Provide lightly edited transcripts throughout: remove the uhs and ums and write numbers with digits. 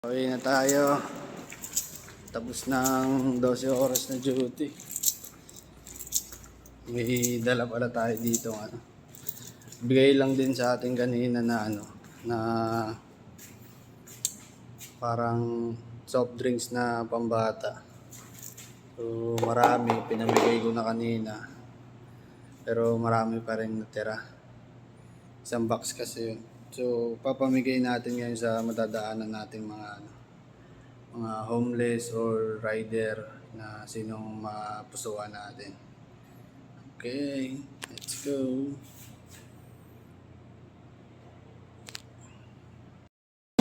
Uwi na tayo. Tapos ng 12 oras na duty. May dala pala tayo dito bigay lang din sa ating kanina na na parang soft drinks na pambata. So marami pinamigay ko na kanina. Pero marami pa rin natira. Isang box kasi yun. So papamigay natin ngayon sa madadaanan nating mga homeless or rider na sinong mapusuan natin. Okay, let's go.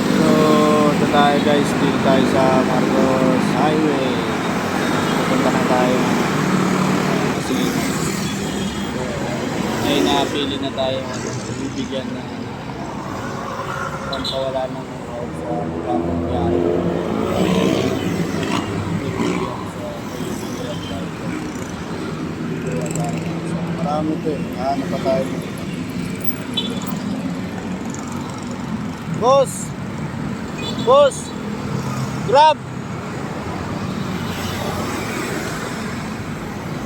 So ito tayo guys, dito tayo sa Marcos Highway. Pupunta na tayo kasi ay napili na tayo bibigyan na pampawala ng sa bagong biyahe. Marami ito ano pa tayo dito. Boss! Boss! Grab!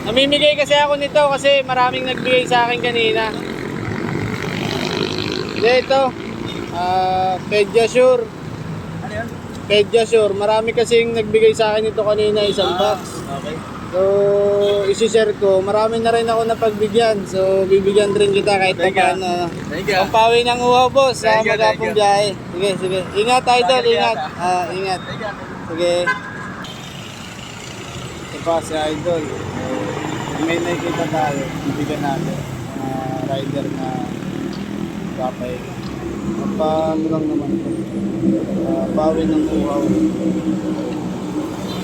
Namimigay kasi ako nito kasi maraming nagbigay sa akin kanina. Dito Pediasure. Ano yun? Pediasure. Marami kasing nagbigay sa akin ito kanina, isang box. Okay. So, isi-share ko. Marami na rin ako napagbigyan. So, bibigyan rin kita kahit pa paano. Pampawi ng uhaw, boss, sa magapong biyahe. Sige, sige. Ingat, idol. Ingat. Ingat. Sige. Ito pa si idol. May nakikita tayo. Bibigyan natin. Rider na papay. Paano lang naman ito. Pawi ng uhaw.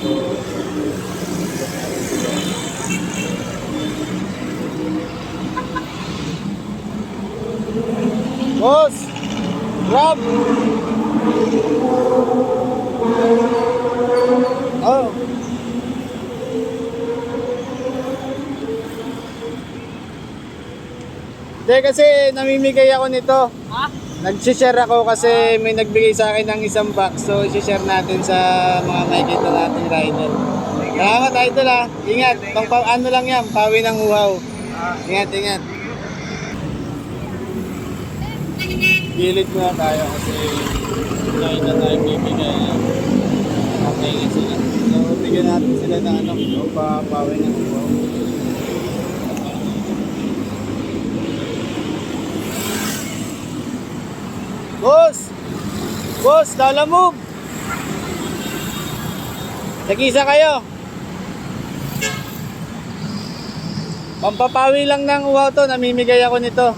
So, boss! Grab! Oh! Hindi kasi namimigay ako nito. Ha? Nag-share ako kasi may nagbigay sa akin ng isang box. So, i-share natin sa mga makikita nating rider. Salamat, idol ha. Ingat. Ano lang yan, pawi ng uhaw. Ingat, ingat. Gilid muna tayo kasi ngayon na tayo bibigay. Okay sila. So, bigyan natin sila ng pawi ng uhaw. Boss! Boss, Lala Move! Tag-isa kayo. Pampapawi lang ng uhaw to, namimigay ako nito.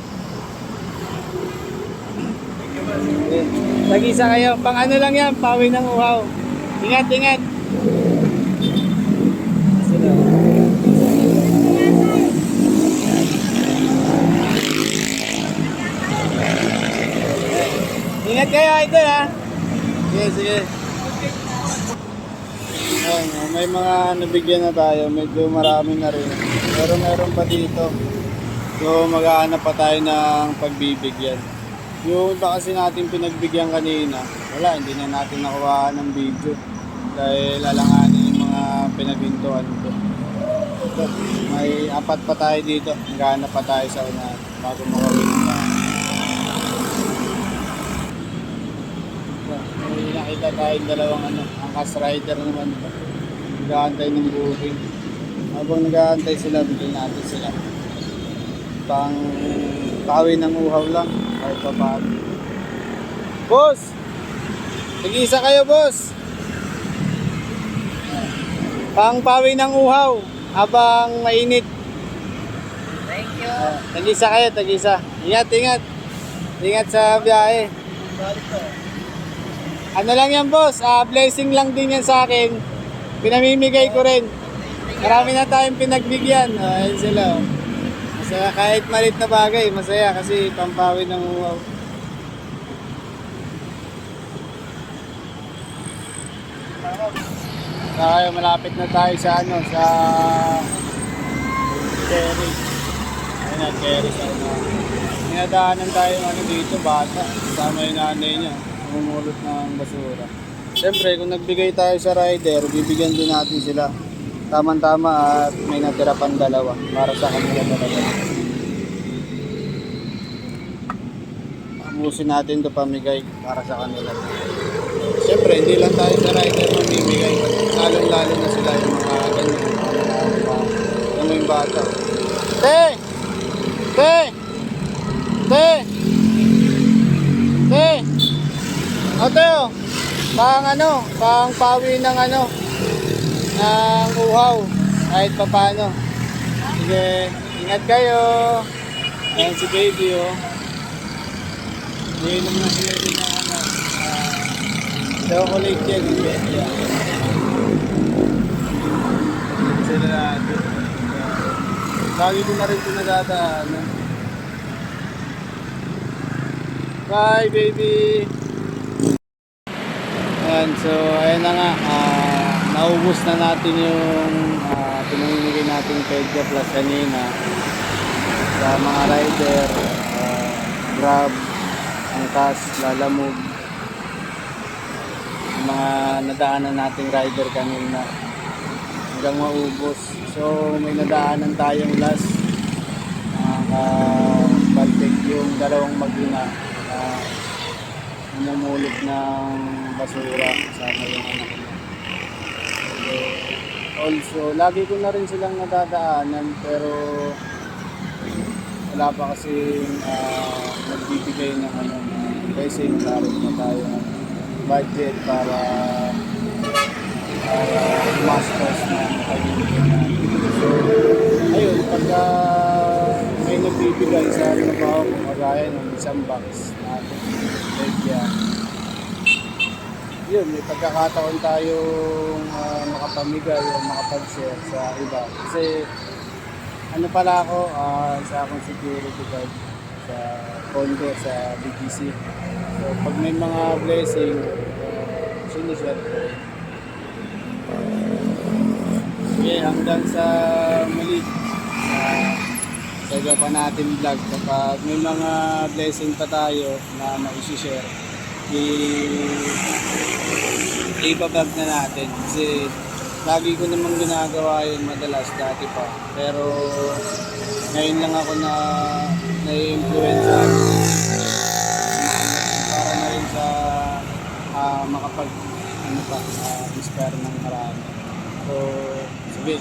Tag-isa kayo. Pang ano lang yan, pawi ng uhaw. Ingat, ingat. Ingat kayo, idol ha. Sige, sige. Ayan, may mga nabigyan na tayo. Medyo marami na rin. Pero meron pa dito. So maghahanap pa tayo ng pagbibigyan. Yung iba kasi natin pinagbigyan kanina, wala, hindi na natin nakuha ng video. Dahil alanganin yung mga pinabintuan ko. So, may apat pa tayo dito. Maghahanap pa tayo sa unahan bago makawin ng bahay. May nakita tayong dalawang angkas rider naman ito. Nag-aantay ng booking. Habang nag-aantay sila, bigyan natin sila. Pang pawi ng uhaw lang. Kahit pa paano. Boss! Nag-iisa kayo, boss! Pang pawi ng uhaw. Habang mainit. Thank you. Tag-isa kayo, tag-isa. Ingat, ingat. Ingat sa biyahe. Ano lang yan, boss? Blessing lang din yan sa akin. Pinamimigay ko rin. Marami na tayong pinagbigyan. Ayun sila. Masaya, kahit malit na bagay, masaya kasi pampawi ng uhaw. Tayo, malapit na tayo sa sa Cherry. Ayun na, Cherry sa Dinadaanan tayo dito, bata. Kasama yung nanay niya. Namumulot ng basura. Siyempre, kung nagbigay tayo sa rider, bibigyan din natin sila. Tama-tama at may natira pang dalawa para sa kanila talaga. Amusin natin ito pamigay para sa kanila. Siyempre, hindi lang tayo sa rider mamimigay. Lalong-lalo na sila yung mga ganyan. Ano yung bata. Te! Te! Te! Te! Ate, oh! Pang pawi ng ng uhaw. Kahit pa paano. Sige, ingat kayo. Ayan si baby, oh. Iinom na sila din ng chocolate yan, yung baby. Sila natin. Lagi ko na rin ito nadadaanan. Bye, baby! Ayan, so ayan na nga. Naubos na natin yung pinamimigay natin pedya plus kanina sa mga rider, Grab, Angkas, Lalamove, yung mga nadaanan nating rider kanina hanggang maubos. So may nadaanan tayong last Baltic, yung dalawang mag-ina namumulot ng basura kasama yung anak niya. So, also, lagi ko na rin silang nadadaanan pero wala pa kasi nagbibigay ng kasi narin na tayo ng budget para masters na nakabibigay natin. So, ayun, pagka may nagbibigay sa trabaho ko, kagaya ng isang box natin, yun, may pagkakataon tayong makapamigay o makapag-share sa iba. Kasi ano pala ako, isa akong security guard sa condo sa BGC. So pag may mga blessing, sinishare ko. Sige, hanggang sa muli. Sa iba pa natin vlog. Kapag may mga blessing pa tayo na ma-share, i-vlog na natin kasi lagi ko namang ginagawa yun madalas dati pa, pero ngayon lang ako na na-influence para na rin sa makapag inspire ng marami. So sige,